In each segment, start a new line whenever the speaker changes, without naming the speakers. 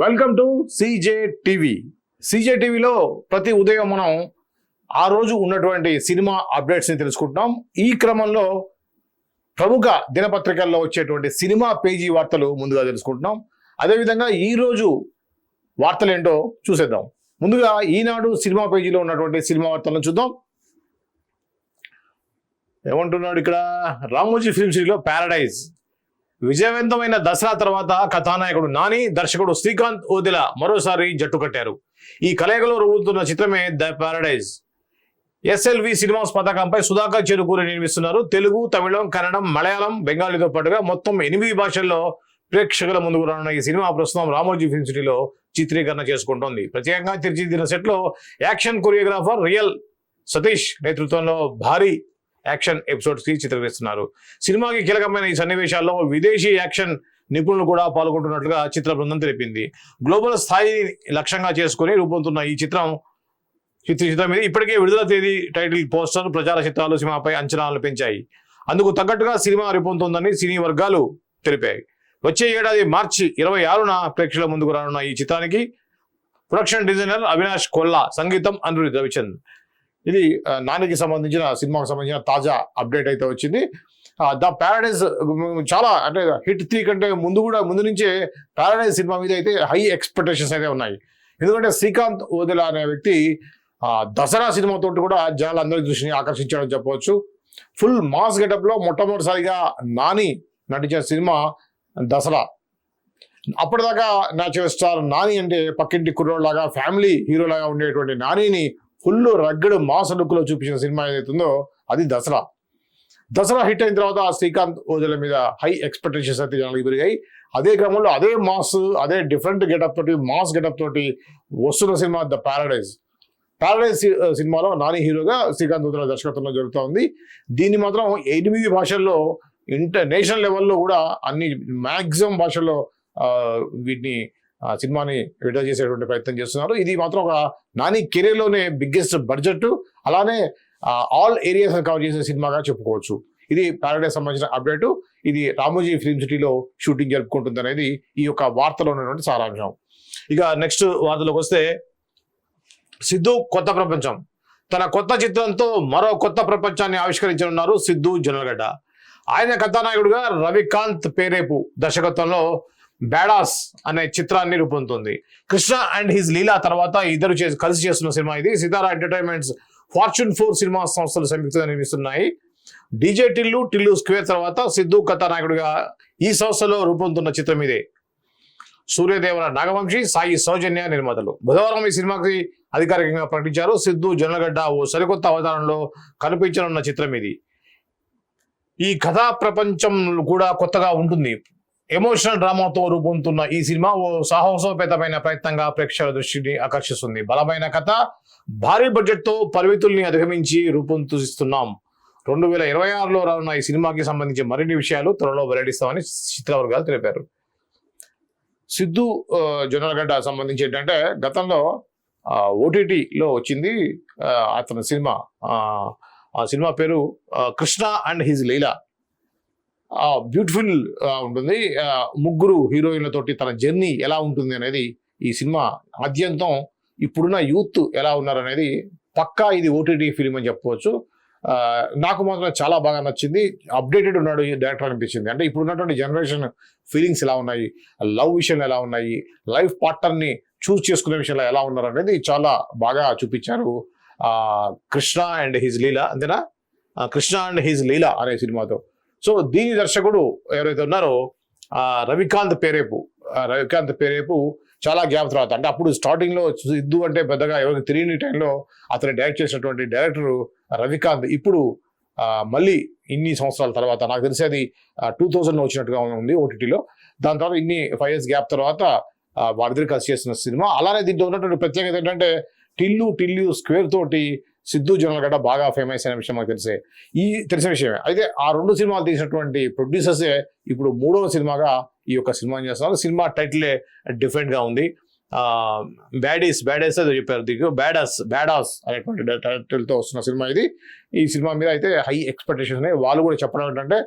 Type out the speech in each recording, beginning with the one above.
Welcome to CJ TV. CJ టీవీలో ప్రతి ఉదయం మనం ఆ రోజు ఉన్నటువంటి సినిమా అప్డేట్స్ని తెలుసుకుంటున్నాం. ఈ క్రమంలో ప్రముఖ దినపత్రికల్లో వచ్చేటువంటి సినిమా పేజీ వార్తలు ముందుగా తెలుసుకుంటున్నాం. అదేవిధంగా ఈరోజు వార్తలు ఏంటో చూసేద్దాం. ముందుగా ఈనాడు సినిమా పేజీలో ఉన్నటువంటి సినిమా వార్తలను చూద్దాం. ఏమంటున్నాడు ఇక్కడ, రామోజీ ఫిల్మ్ సిటీలో ప్యారడైజ్. విజయవంతమైన దసరా తర్వాత కథానాయకుడు నాని, దర్శకుడు శ్రీకాంత్ ఓదెల మరోసారి జట్టు కట్టారు. ఈ కలయికలో రూపుతున్న చిత్రమే ద ప్యారడైజ్. ఎస్ఎల్వి సినిమాస్ పతాకంపై సుధాకర్ చెరుకూరి నిర్మిస్తున్నారు. తెలుగు, తమిళం, కన్నడం, మలయాళం, బెంగాలీతో పాటుగా మొత్తం 8 భాషల్లో ప్రేక్షకుల ముందుకు రానున్న ఈ సినిమా ప్రస్తుతం రామోజీ ఫిల్మ్ సిటీలో చిత్రీకరణ చేసుకుంటోంది. ప్రత్యేకంగా తీర్చిదిద్దిన సెట్లో యాక్షన్ కొరియోగ్రాఫర్ రియల్ సతీష్ నేతృత్వంలో భారీ యాక్షన్ ఎపిసోడ్స్ కి చిత్రీకరిస్తున్నారు. సినిమాకి కీలకమైన ఈ సన్నివేశాల్లో విదేశీ యాక్షన్ నిపుణులు కూడా పాల్గొంటున్నట్లుగా చిత్ర బృందం తెలిపింది. గ్లోబల్ స్థాయి లక్ష్యంగా చేసుకుని రూపొందుతున్న ఈ చిత్రం మీద ఇప్పటికే విడుదల తేదీ, టైటిల్, పోస్టర్, ప్రచార చిత్రాలు సినిమాపై అంచనాలను పెంచాయి. అందుకు తగ్గట్టుగా సినిమా రూపొందుతుందని సినీ వర్గాలు తెలిపాయి. వచ్చే ఏడాది మార్చి 26న ప్రేక్షకుల ముందుకు రానున్న ఈ చిత్రానికి ప్రొడక్షన్ డిజైనర్ అవినాష్ కొల్లా, సంగీతం అనిరుద్ రవిచంద్. ఇది నానికి సంబంధించిన సినిమాకు సంబంధించిన తాజా అప్డేట్ అయితే వచ్చింది. ద ప్యారడైజ్ చాలా అంటే హిట్ 3 కంటే ముందు నుంచే ప్యారడైజ్ సినిమా మీద అయితే హై ఎక్స్పెక్టేషన్స్ అయితే ఉన్నాయి. ఎందుకంటే శ్రీకాంత్ ఓదెల అనే వ్యక్తి దసరా సినిమాతో కూడా జనాలందరి దృష్టిని ఆకర్షించాడని చెప్పవచ్చు. ఫుల్ మాస్ గెటప్ లో మొట్టమొదటిసారిగా నాని నటించిన సినిమా దసరా. అప్పటిదాకా న్యాచురల్ స్టార్ నాని అంటే పక్కింటి కుర్రోడ్లాగా, ఫ్యామిలీ హీరోలాగా ఉండేటువంటి నానిని ఫుల్ రగ్గడు మాస్ లుక్ లో చూపించిన సినిమా ఏదైతుందో అది దసరా. దసరా హిట్ అయిన తర్వాత శ్రీకాంత్ ఓదెల మీద హై ఎక్స్పెక్టేషన్స్ అయితే జనాలు పెరిగాయి. అదే క్రమంలో అదే మాస్, అదే డిఫరెంట్ గెటప్ తోటి, మాస్ గెటప్ తోటి వస్తున్న సినిమా ద ప్యారడైజ్. ప్యారడైజ్ సినిమాలో నాని హీరోగా శ్రీకాంత్ ఓదెల దర్శకత్వంలో జరుగుతూ ఉంది. దీన్ని మాత్రం 8 భాషల్లో నేషనల్ లెవెల్లో కూడా అన్ని మ్యాక్సిమం భాషల్లో వీటిని సినిమాని విడుదల చేసేటువంటి ప్రయత్నం చేస్తున్నారు. ఇది మాత్రం ఒక నాని కెరీర్లోనే బిగ్గెస్ట్ బడ్జెట్, అలానే ఆల్ ఏరియాస్ కవర్ చేసే సినిమాగా చెప్పుకోవచ్చు. ఇది ప్యారడైజ్ సంబంధించిన అప్డేట్. ఇది రామోజీ ఫిల్మ్ సిటీలో షూటింగ్ జరుపుకుంటుంది అనేది ఈ యొక్క వార్తలో ఉన్నటువంటి సారాంశం. ఇక నెక్స్ట్ వార్తలోకి వస్తే, సిద్ధు కొత్త ప్రపంచం. తన కొత్త చిత్రంతో మరో కొత్త ప్రపంచాన్ని ఆవిష్కరించనున్నారు సిద్ధు జొన్నలగడ్డ. ఆయన కథానాయకుడుగా రవికాంత్ పేరేపు దర్శకత్వంలో బ్యాడాస్ అనే చిత్రాన్ని రూపొందుతుంది. కృష్ణ అండ్ హిజ్ లీలా తర్వాత ఇద్దరు కలిసి చేస్తున్న సినిమా ఇది. సితారా ఎంటర్టైన్మెంట్స్, ఫార్చ్యూన్ 4 సినిమా సంస్థలు సంయుక్తంగా నిర్మిస్తున్నాయి. డీజే టిల్లు స్క్వేర్ తర్వాత సిద్ధు కథానాయకుడిగా ఈ సంస్థలో రూపొందుతున్న చిత్రం ఇదే. సూర్యదేవర నాగవంశీ, సాయి సౌజన్య నిర్మాతలు. బుధవారం ఈ సినిమాకి అధికారికంగా ప్రకటించారు. సిద్ధు జొన్నలగడ్డ ఓ సరికొత్త అవతారంలో కనిపించనున్న చిత్రం ఇది. ఈ కథా ప్రపంచం కూడా కొత్తగా ఉంటుంది. ఎమోషనల్ డ్రామాతో రూపొందుతున్న ఈ సినిమా ఓ సాహసోపేతమైన ప్రయత్నంగా ప్రేక్షకుల దృష్టిని ఆకర్షిస్తుంది. బలమైన కథ, భారీ బడ్జెట్తో పరిమితుల్ని అధిగమించి రూపొందిస్తున్నాం. 2026లో రానున్న ఈ సినిమాకి సంబంధించి మరిన్ని విషయాలు త్వరలో వెల్లడిస్తామని చిత్రవర్గాలు తెలిపారు. సిద్ధు జొన్నలగడ్డ సంబంధించి ఏంటంటే, గతంలో ఓటీటీలో వచ్చింది అతని సినిమా. ఆ సినిమా పేరు Krishna and his Leela. Beautiful ఉంటుంది. ముగ్గురు హీరోయిన్లతోటి తన జర్నీ ఎలా ఉంటుంది అనేది ఈ సినిమా ఆద్యంతం ఇప్పుడున్న యూత్ ఎలా ఉన్నారనేది పక్కా ఇది ఓటీటీ ఫిలిం అని చెప్పవచ్చు. నాకు మాత్రం చాలా బాగా నచ్చింది. అప్డేటెడ్ ఉన్నాడు ఈ డైరెక్టర్ అనిపించింది. అంటే ఇప్పుడు ఉన్నటువంటి జనరేషన్ ఫీలింగ్స్ ఎలా ఉన్నాయి, లవ్ విషయంలో ఎలా ఉన్నాయి, లైఫ్ పార్ట్నర్ని చూస్ చేసుకునే విషయంలో ఎలా ఉన్నారు అనేది చాలా బాగా చూపించారు. కృష్ణ అండ్ హిజ్ లీలా, అంతేనా? కృష్ణ అండ్ హిజ్ లీలా అనే సినిమాతో. సో దీని దర్శకుడు ఎవరైతే ఉన్నారో రవికాంత్ పేరేపు చాలా గ్యాప్ తర్వాత, అంటే అప్పుడు స్టార్టింగ్ లో సిద్ధు అంటే పెద్దగా ఎవరికి తెలియని టైంలో అతను డైరెక్ట్ చేసినటువంటి డైరెక్టర్ రవికాంత్ ఇప్పుడు మళ్ళీ ఇన్ని సంవత్సరాల తర్వాత, నాకు తెలిసి అది 2000లో వచ్చినట్టుగా ఉంది ఓటీటీలో. దాని తర్వాత 5 years గ్యాప్ తర్వాత వారిద్దరు కలిసి చేస్తున్న సినిమా. అలానే దీంట్లో ఉన్నటువంటి ప్రత్యేకత ఏంటంటే, టిల్లు స్క్వేర్ తోటి సిద్ధు జొన్నలగడ్డ బాగా ఫేమస్ అయిన విషయం మాకు తెలిసిన విషయమే. అయితే ఆ 2 సినిమాలు తీసినటువంటి ప్రొడ్యూసర్సే ఇప్పుడు 3వ సినిమాగా ఈ యొక్క సినిమాని చేస్తున్నారు. సినిమా టైటిలే డిఫరెంట్గా ఉంది. బ్యాడీస్ ఏదో చెప్పారు, దీనికి బ్యాడాస్ అనేటువంటి టైటిల్తో వస్తున్న సినిమా ఇది. ఈ సినిమా మీద అయితే హై ఎక్స్పెక్టేషన్స్ ఉన్నాయి. వాళ్ళు కూడా చెప్పడం ఏంటంటే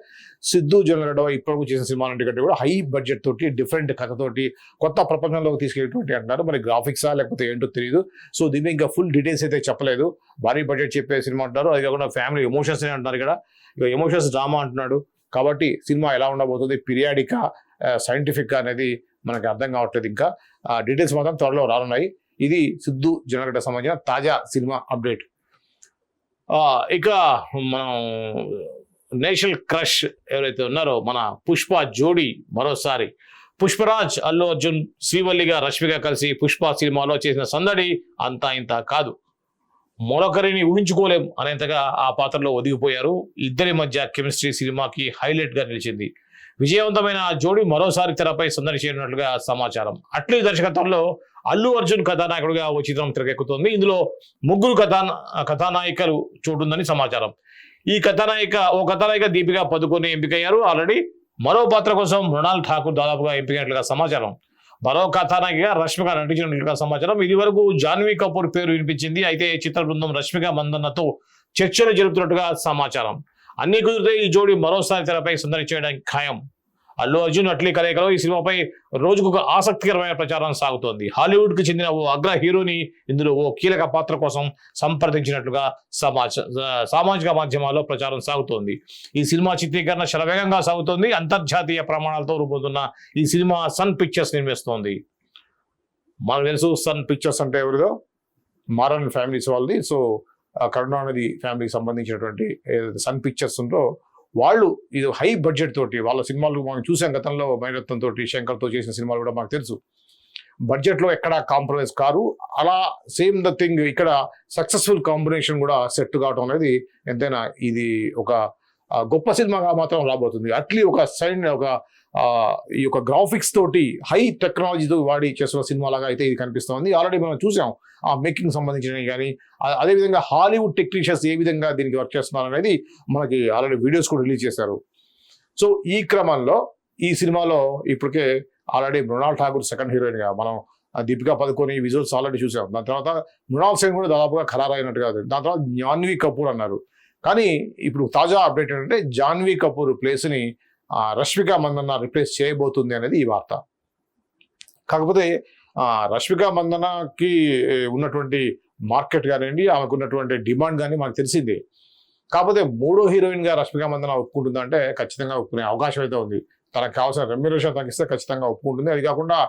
సిద్ధు జొన్నలగడ్డ ఇప్పటికు చేసిన సినిమా కంటే కూడా హై బడ్జెట్ తోటి, డిఫరెంట్ కథతోటి, కొత్త ప్రపంచంలోకి తీసుకెళ్ళేటువంటి అంటున్నారు. మరి గ్రాఫిక్సా లేకపోతే ఏంటో తెలియదు. సో దీన్ని ఇంకా ఫుల్ డీటెయిల్స్ అయితే చెప్పలేదు. భారీ బడ్జెట్ చెప్పే సినిమా అంటారు. అది కాకుండా ఫ్యామిలీ ఎమోషన్స్ అంటున్నారు. ఇక్కడ ఇక ఎమోషన్స్ డ్రామా అంటున్నాడు. కాబట్టి సినిమా ఎలా ఉండబోతుంది, పీరియాడికా సైంటిఫిక్ అనేది మనకి అర్థం కావట్లేదు. ఇంకా డీటెయిల్స్ మాత్రం త్వరలో రానున్నాయి. ఇది సిద్ధు జొన్నలగడ్డ సంబంధించిన తాజా సినిమా అప్డేట్. ఇక మనం నేషనల్ క్రష్ ఎవరైతే ఉన్నారో మన పుష్ప జోడీ మరోసారి పుష్పరాజ్, అల్లు అర్జున్, శ్రీవల్లిగా రష్మిక కలిసి పుష్ప సినిమాలో చేసిన సందడి అంతా ఇంత కాదు. మరొకరిని ఊహించుకోలేం అనేంతగా ఆ పాత్రలో ఒదిగిపోయారు. ఇద్దరి మధ్య కెమిస్ట్రీ సినిమాకి హైలైట్ గా నిలిచింది. విజయవంతమైన జోడీ మరోసారి తెరపై సందడి చేరినట్లుగా సమాచారం. అట్లీ దర్శకత్వంలో అల్లు అర్జున్ కథానాయకుడిగా ఓ చిత్రం తెరకెక్కుతోంది. ఇందులో ముగ్గురు కథానాయికలు చోటుందని సమాచారం. ఈ కథానాయిక దీపికా పదుకొని ఎంపికయ్యారు. ఆల్రెడీ మరో పాత్ర కోసం మృణాల్ ఠాకూర్ దాదాపుగా ఎంపికైనట్లుగా సమాచారం. మరో కథానాయికగా రష్మిక నటించినట్లుగా సమాచారం. ఇది వరకు జాన్వీ కపూర్ పేరు వినిపించింది. అయితే చిత్ర బృందం రష్మిక మందన్నతో చర్చలు జరుపుతున్నట్టుగా సమాచారం. అన్ని కుదిరితే ఈ జోడీ మరోసారి తెరపై సందడి చేయడానికి ఖాయం. అల్లు అర్జున్ అట్లీ కలయికలో ఈ సినిమాపై రోజుకు ఒక ఆసక్తికరమైన ప్రచారం సాగుతోంది. హాలీవుడ్ కి చెందిన ఓ అగ్ర హీరోని ఇందులో ఓ కీలక పాత్ర కోసం సంప్రదించినట్లుగా సామాజిక మాధ్యమాల్లో ప్రచారం సాగుతోంది. ఈ సినిమా చిత్రీకరణ శరవేగంగా సాగుతోంది. అంతర్జాతీయ ప్రమాణాలతో రూపొందుతున్న ఈ సినిమా సన్ పిక్చర్స్ నిర్మిస్తోంది. మనకు తెలుసు సన్ పిక్చర్స్ అంటే ఎవరిదో, మారన్ ఫ్యామిలీస్ వాళ్ళది. సో కరుణానిధి ఫ్యామిలీకి సంబంధించినటువంటి ఏదైతే సన్ పిక్చర్స్ ఉందో వాళ్ళు ఇది హై బడ్జెట్ తోటి వాళ్ళ సినిమాలు మనం చూసాం. గతంలో మణిరత్నం తోటి, శంకర్తో చేసిన సినిమాలు కూడా మనకు తెలుసు. బడ్జెట్లో ఎక్కడ కాంప్రమైజ్ కారు. అలా సేమ్ ద థింగ్ ఇక్కడ సక్సెస్ఫుల్ కాంబినేషన్ కూడా సెట్ కావడం అనేది ఎంతైనా ఇది ఒక గొప్ప సినిమాగా మాత్రం రాబోతుంది. అట్లీ ఈ యొక్క గ్రాఫిక్స్ తోటి హై టెక్నాలజీతో వాడి చేస్తున్న సినిమా లాగా అయితే ఇది కనిపిస్తుంది. ఆల్రెడీ మనం చూసాం ఆ మేకింగ్ సంబంధించినవి కానీ, అదేవిధంగా హాలీవుడ్ టెక్నీషియన్స్ ఏ విధంగా దీనికి వర్క్ చేస్తున్నారు అనేది మనకి ఆల్రెడీ వీడియోస్ కూడా రిలీజ్ చేశారు. సో ఈ క్రమంలో ఈ సినిమాలో ఇప్పటికే ఆల్రెడీ మృణాల్ ఠాకూర్ సెకండ్ హీరోయిన్గా మనం దీపికా పదుకొని విజువల్స్ ఆల్రెడీ చూసాం. దాని తర్వాత మృణాల్ సేన్ కూడా దాదాపుగా ఖరారైనట్టుగా. దాని తర్వాత జాన్వీ కపూర్ అన్నారు. కానీ ఇప్పుడు తాజా అప్డేట్ ఏంటంటే జాన్వీ కపూర్ ప్లేస్ని రష్మిక మందన్న రిప్లేస్ చేయబోతుంది అనేది ఈ వార్త. కాకపోతే రష్మిక మందన్నకి ఉన్నటువంటి మార్కెట్ కానివ్వండి, ఆమెకు ఉన్నటువంటి డిమాండ్ కానీ మనకు తెలిసిందే. కాకపోతే మూడో హీరోయిన్గా రష్మిక మందన్న ఒప్పుకుంటుందంటే ఖచ్చితంగా ఒప్పుకునే అవకాశం అయితే ఉంది. తనకు కావాల్సిన రెమ్యునరేషన్ తగ్గిస్తే ఖచ్చితంగా ఒప్పుకుంటుంది. అది కాకుండా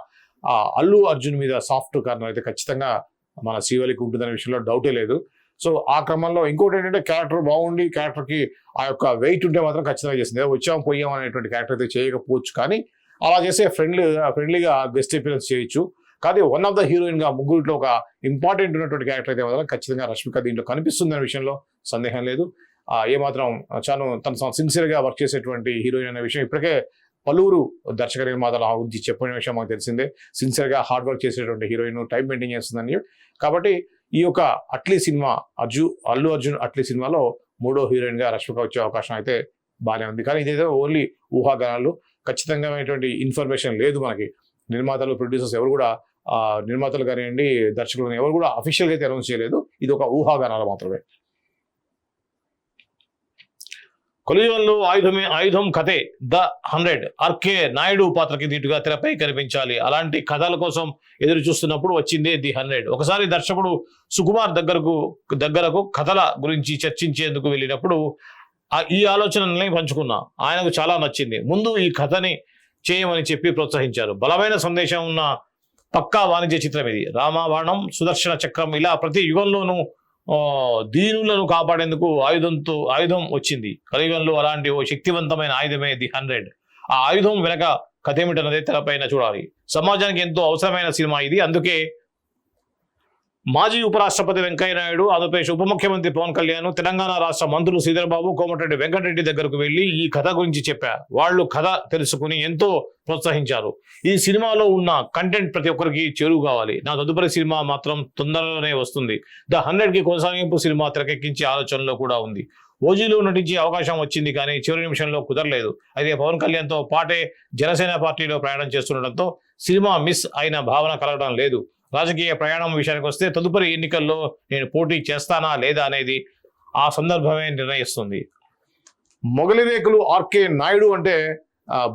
అల్లు అర్జున్ మీద సాఫ్ట్ కార్నర్ అయితే ఖచ్చితంగా మన శ్రీవల్లికి ఉంటుందనే విషయంలో డౌటే లేదు. సో ఆ క్రమంలో ఇంకోటి ఏంటంటే క్యారెక్టర్ బాగుండి క్యారెక్టర్కి ఆ యొక్క వెయిట్ ఉంటే మాత్రం ఖచ్చితంగా చేసింది. వచ్చాం పోయాం అనేటువంటి క్యారెక్టర్ అయితే చేయకపోవచ్చు, కానీ అలా చేసే ఫ్రెండ్లీగా బెస్ట్ అపియరెన్స్ చేయొచ్చు. కానీ వన్ ఆఫ్ ద హీరోయిన్గా ముగ్గురిలో ఒక ఇంపార్టెంట్ ఉన్నటువంటి క్యారెక్టర్ అయితే మాత్రం ఖచ్చితంగా రష్మిక దీంట్లో కనిపిస్తుంది అనే విషయంలో సందేహం లేదు. ఏమాత్రం తను సిన్సియర్గా వర్క్ చేసేటువంటి హీరోయిన్ అనే విషయం ఇప్పటికే పలువురు దర్శక నిర్మాతలు ఆ గురించి చెప్పిన విషయం మాకు తెలిసిందే. సిన్సియర్గా హార్డ్ వర్క్ చేసేటువంటి హీరోయిన్, టైం మెయింటైన్ చేస్తుందని. కాబట్టి ఈ యొక్క అట్లీ సినిమా అల్లు అర్జున్ అట్లీ సినిమాలో మూడో హీరోయిన్గా రష్మిక వచ్చే అవకాశం అయితే బాగానే ఉంది. కానీ ఇదైతే ఓన్లీ ఊహాగానాలు, ఖచ్చితంగా ఇన్ఫర్మేషన్ లేదు మనకి. నిర్మాతలు, ప్రొడ్యూసర్స్ ఎవరు కూడా నిర్మాతలు కానివ్వండి, దర్శకులు ఎవరు కూడా అఫీషియల్గా అయితే అనౌన్స్ చేయలేదు. ఇది ఒక ఊహాగానాలు మాత్రమే. కొలిజన్లో ఆయుధం కథే ద 100 ఆర్కే నాయుడు పాత్రకి దీటుగా తెరపై కనిపించాలి. అలాంటి కథల కోసం ఎదురు చూస్తున్నప్పుడు వచ్చిందే ది 100. ఒకసారి దర్శకుడు సుకుమార్ దగ్గరకు కథల గురించి చర్చించేందుకు వెళ్ళినప్పుడు ఈ ఆలోచనల్ని పంచుకున్నా. ఆయనకు చాలా నచ్చింది. ముందు ఈ కథని చేయమని చెప్పి ప్రోత్సహించారు. బలమైన సందేశం ఉన్న పక్కా వాణిజ్య చిత్రం ఇది. రామబాణం, సుదర్శన చక్రం ఇలా ప్రతి యుగంలోనూ దీనులను కాపాడేందుకు ఆయుధం వచ్చింది. కలియుగంలో అలాంటి ఓ శక్తివంతమైన ఆయుధమే ది 100. ఆ ఆయుధం వెనక కథ ఏమిటన్నదే తెరపైన చూడాలి. సమాజానికి ఎంతో అవసరమైన సినిమా ఇది. అందుకే మాజీ ఉపరాష్ట్రపతి వెంకయ్యనాయుడు, ఆంధ్రప్రదేశ్ ఉప ముఖ్యమంత్రి పవన్ కళ్యాణ్, తెలంగాణ రాష్ట్ర మంత్రులు శ్రీధర్బాబు, కోమటిరెడ్డి వెంకటరెడ్డి దగ్గరకు వెళ్లి ఈ కథ గురించి చెప్పారు. వాళ్ళు కథ తెలుసుకుని ఎంతో ప్రోత్సహించారు. ఈ సినిమాలో ఉన్న కంటెంట్ ప్రతి ఒక్కరికి చేరువు కావాలి. నా తదుపరి సినిమా మాత్రం తొందరలోనే వస్తుంది. ద 100కి కొనసాగింపు సినిమా తెరకెక్కించే ఆలోచనలో కూడా ఉంది. ఓజీలో నటించే అవకాశం వచ్చింది కానీ చివరి నిమిషంలో కుదరలేదు. అయితే పవన్ కళ్యాణ్తో పాటే జనసేన పార్టీలో ప్రయాణం చేస్తుండటంతో సినిమా మిస్ అయిన భావన కలగడం లేదు. రాజకీయ ప్రయాణం విషయానికి వస్తే తదుపరి ఎన్నికల్లో నేను పోటీ చేస్తానా లేదా అనేది ఆ సందర్భమే నిర్ణయిస్తుంది. మొగలి రేకులు ఆర్కే నాయుడు అంటే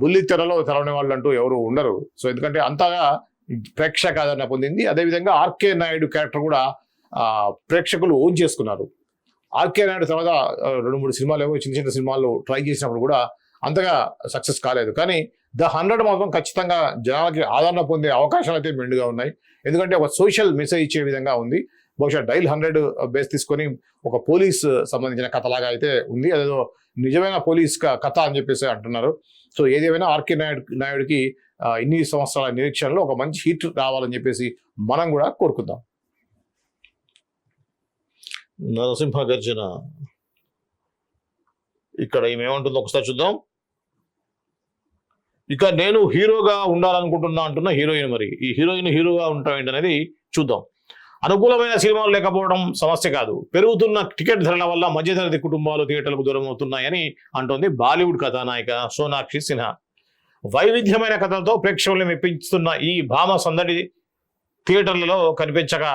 బుల్లి తెరలో తెరవని వాళ్ళు అంటూ ఎవరు ఉండరు. సో ఎందుకంటే అంతగా ప్రేక్షక ఆదరణ పొందింది. అదేవిధంగా ఆర్కే నాయుడు క్యారెక్టర్ కూడా ప్రేక్షకులు ఓన్ చేసుకున్నారు. ఆర్కే నాయుడు తర్వాత 2-3 సినిమాలు ఏమో చిన్న చిన్న సినిమాలు ట్రై చేసినప్పుడు కూడా అంతగా సక్సెస్ కాలేదు. కానీ ద 100 మాత్రం ఖచ్చితంగా జనాలకి ఆదరణ పొందే అవకాశాలు అయితే మెండుగా ఉన్నాయి. ఎందుకంటే ఒక సోషల్ మెసేజ్ ఇచ్చే విధంగా ఉంది. బహుశా డైల్ 100 బేస్ తీసుకొని ఒక పోలీస్ సంబంధించిన కథలాగా అయితే ఉంది. అదేదో నిజమైన పోలీస్ కథ అని చెప్పేసి అంటున్నారు. సో ఏదేమైనా ఆర్కే నాయుడికి ఇన్ని సంవత్సరాల నిరీక్షణలో ఒక మంచి హిట్ రావాలని చెప్పేసి మనం కూడా కోరుకుందాం. నరసింహ గర్జన ఇక్కడ ఏమేమంటుందో ఒకసారి చూద్దాం. ఇక నేను హీరోగా ఉండాలనుకుంటున్నా అంటున్న హీరోయిన్, మరి ఈ హీరోయిన్ హీరోగా ఉండటం ఏంటనేది చూద్దాం. అనుకూలమైన సినిమాలు లేకపోవడం సమస్య కాదు, పెరుగుతున్న టికెట్ ధరల వల్ల మధ్యతరగతి కుటుంబాలు థియేటర్లకు దూరం అవుతున్నాయని అంటోంది బాలీవుడ్ కథానాయిక సోనాక్షి సిన్హా. వైవిధ్యమైన కథలతో ప్రేక్షకుల్ని మెప్పిస్తున్న ఈ భామ సందడి థియేటర్లలో కనిపించక